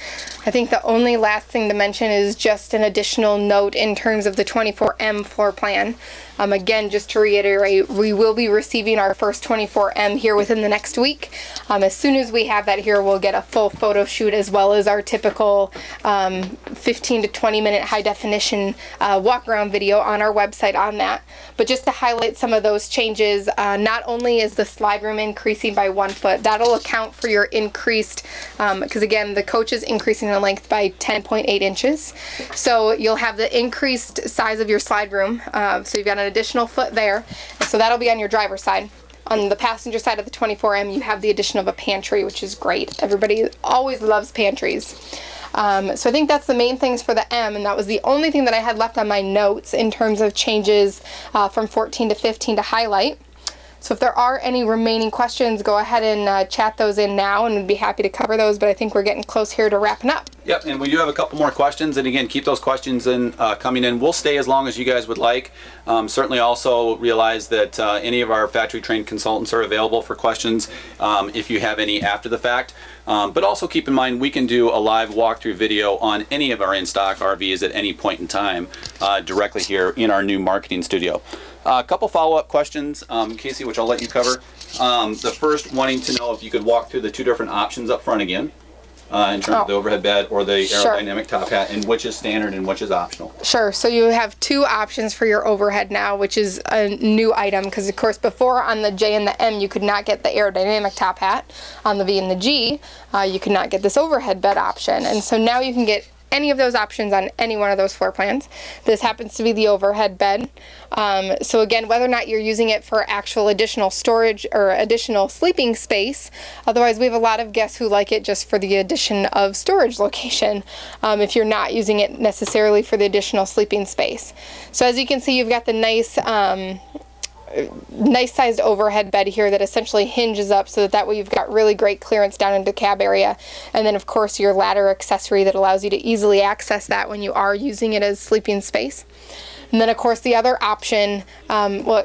I think the only last thing to mention is just an additional note in terms of the 24M floor plan. Again, just to reiterate, we will be receiving our first 24M here within the next week. As soon as we have that here, we'll get a full photo shoot as well as our typical 15 to 20 minute high definition walk around video on our website on that. But just to highlight some of those changes, not only is the slide room increasing by 1 foot, that'll account for your increased, because again, the coach is increasing in length by 10.8 inches. So you'll have the increased size of your slide room. So you've got an additional foot there. And so that'll be on your driver's side. On the passenger side of the 24M, you have the addition of a pantry, which is great. Everybody always loves pantries. So I think that's the main things for the M, and that was the only thing that I had left on my notes in terms of changes from 14 to 15 to highlight. So if there are any remaining questions, go ahead and chat those in now, and we'd be happy to cover those, but I think we're getting close here to wrapping up. Yep, and we do have a couple more questions, and again, keep those questions in, coming in. We'll stay as long as you guys would like. Certainly also realize that any of our factory trained consultants are available for questions if you have any after the fact. But also keep in mind, we can do a live walkthrough video on any of our in-stock RVs at any point in time directly here in our new marketing studio. A couple follow-up questions, Casey, which I'll let you cover. The first wanting to know if you could walk through the two different options up front again in terms of the overhead bed or the aerodynamic top hat, and which is standard and which is optional. Sure. So you have two options for your overhead now, which is a new item, because of course before on the J and the M you could not get the aerodynamic top hat. On the V and the G you could not get this overhead bed option, and so now you can get any of those options on any one of those floor plans. This happens to be the overhead bed. So again, whether or not you're using it for actual additional storage or additional sleeping space, otherwise we have a lot of guests who like it just for the addition of storage location, if you're not using it necessarily for the additional sleeping space. So as you can see, you've got the nice sized overhead bed here that essentially hinges up so that way you've got really great clearance down into the cab area, and then of course your ladder accessory that allows you to easily access that when you are using it as sleeping space. And then of course the other option,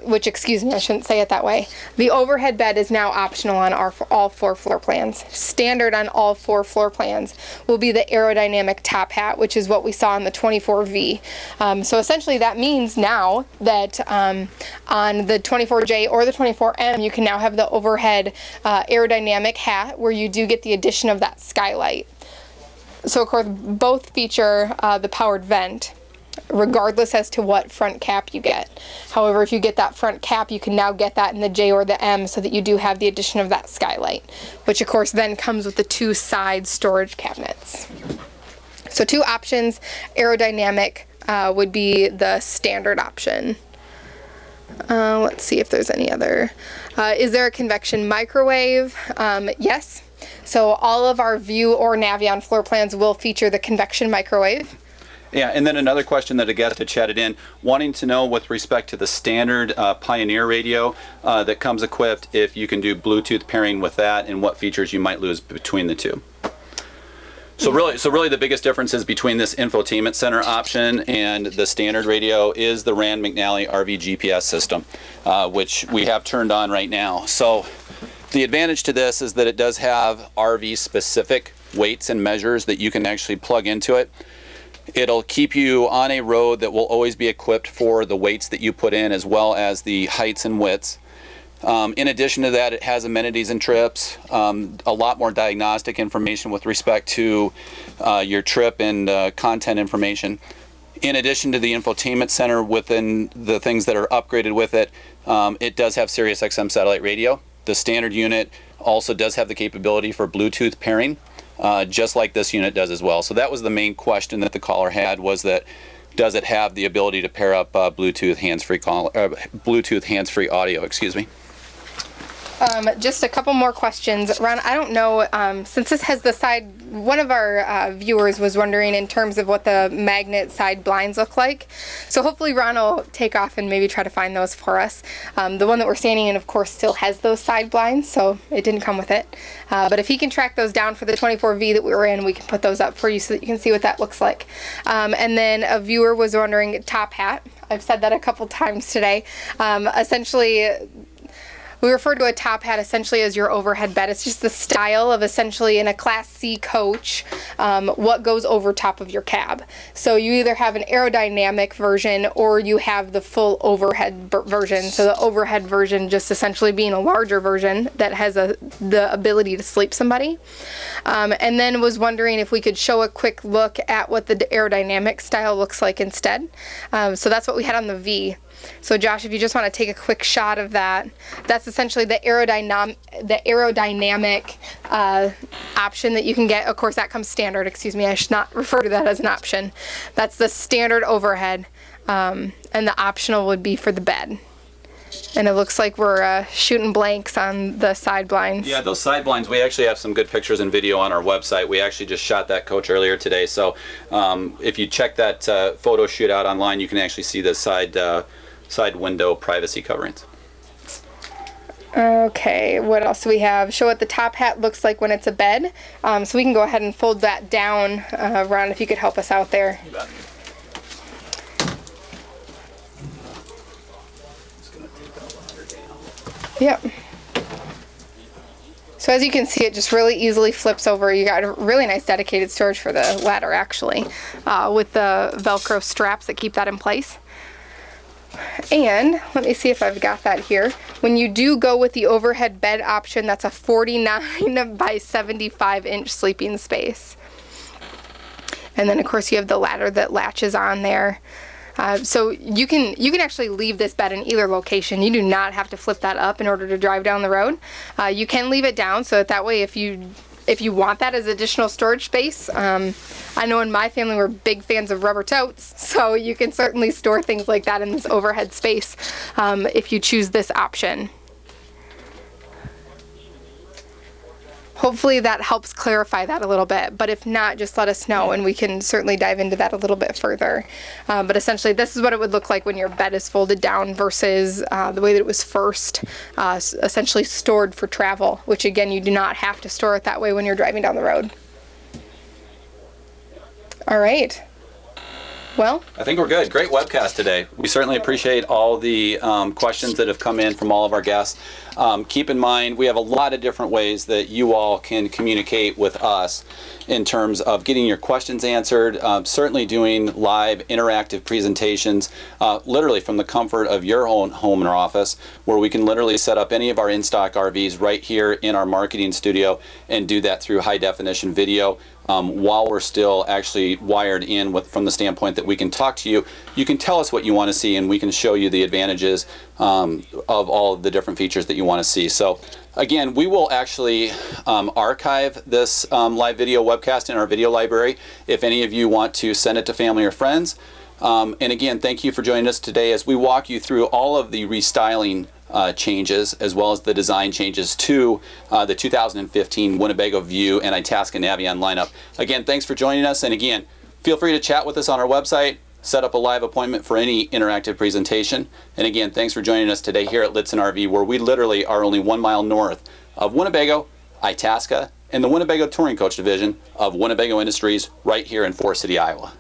which excuse me, I shouldn't say it that way. The overhead bed is now optional on all 4 floor plans. Standard on all 4 floor plans will be the aerodynamic top hat, which is what we saw on the 24V. So essentially that means now that on the 24J or the 24M, you can now have the overhead aerodynamic hat where you do get the addition of that skylight. So of course both feature the powered vent, regardless as to what front cap you get. However, if you get that front cap, you can now get that in the J or the M so that you do have the addition of that skylight, which of course then comes with the 2 side storage cabinets. So 2 options. Aerodynamic would be the standard option. Let's see if there's any other. Is there a convection microwave? Yes. So all of our View or Navion floor plans will feature the convection microwave. Yeah, and then another question that a guest had chatted in, wanting to know with respect to the standard Pioneer radio that comes equipped, if you can do Bluetooth pairing with that and what features you might lose between the two. So really the biggest differences between this infotainment center option and the standard radio is the Rand McNally RV GPS system, which we have turned on right now. So the advantage to this is that it does have RV specific weights and measures that you can actually plug into it. It'll keep you on a road that will always be equipped for the weights that you put in, as well as the heights and widths. In addition to that, it has amenities and trips, a lot more diagnostic information with respect to your trip and content information. In addition to the infotainment center within the things that are upgraded with it, it does have Sirius XM satellite radio. The standard unit also does have the capability for Bluetooth pairing, just like this unit does as well. So that was the main question that the caller had, was that does it have the ability to pair up Bluetooth hands-free audio, excuse me. Just a couple more questions. Ron, I don't know, since this has the side, one of our viewers was wondering in terms of what the magnet side blinds look like. So hopefully Ron will take off and maybe try to find those for us. The one that we're standing in, of course, still has those side blinds, so it didn't come with it. But if he can track those down for the 24V that we were in, we can put those up for you so that you can see what that looks like. And then a viewer was wondering top hat. I've said that a couple times today. Essentially, we refer to a top hat essentially as your overhead bed. It's just the style of essentially in a Class C coach, what goes over top of your cab. So you either have an aerodynamic version or you have the full overhead version. So the overhead version just essentially being a larger version that has the ability to sleep somebody. And then was wondering if we could show a quick look at what the aerodynamic style looks like instead. So that's what we had on the V. So Josh, if you just want to take a quick shot of that, that's essentially the aerodynamic option that you can get. Of course, that comes standard. Excuse me, I should not refer to that as an option. That's the standard overhead, and the optional would be for the bed. And it looks like we're shooting blanks on the side blinds. Yeah, those side blinds, we actually have some good pictures and video on our website. We actually just shot that coach earlier today. So if you check that photo shoot out online, you can actually see the side window privacy coverings. Okay, what else do we have? Show what the top hat looks like when it's a bed. So we can go ahead and fold that down. Ron, if you could help us out there. You bet. Yep. So as you can see, it just really easily flips over. You got a really nice dedicated storage for the ladder, actually, with the Velcro straps that keep that in place. And let me see if I've got that here. When you do go with the overhead bed option, that's a 49 by 75 inch sleeping space. And then of course you have the ladder that latches on there. So you can actually leave this bed in either location. You do not have to flip that up in order to drive down the road. You can leave it down, so that way if you want that as additional storage space, I know in my family we're big fans of rubber totes, so you can certainly store things like that in this overhead space if you choose this option. Hopefully that helps clarify that a little bit, but if not, just let us know and we can certainly dive into that a little bit further. But essentially this is what it would look like when your bed is folded down versus the way that it was first essentially stored for travel, which again, you do not have to store it that way when you're driving down the road. All right. Well, I think we're good. Great webcast today. We certainly appreciate all the questions that have come in from all of our guests. Keep in mind, we have a lot of different ways that you all can communicate with us in terms of getting your questions answered, certainly doing live interactive presentations, literally from the comfort of your own home or office, where we can literally set up any of our in-stock RVs right here in our marketing studio and do that through high definition video. While we're still actually wired in from the standpoint that we can talk to you, you can tell us what you want to see and we can show you the advantages of all of the different features that you want to see. So again, we will actually archive this live video webcast in our video library if any of you want to send it to family or friends. And again, thank you for joining us today as we walk you through all of the restyling changes as well as the design changes to the 2015 Winnebago View and Itasca Navion lineup. Again, thanks for joining us, and again, Feel free to chat with us on our website, set up a live appointment for any interactive presentation. And again, thanks for joining us today here at Litzen RV, where we literally are only 1 mile north of Winnebago, Itasca, and the Winnebago Touring Coach Division of Winnebago Industries right here in Forest City, Iowa.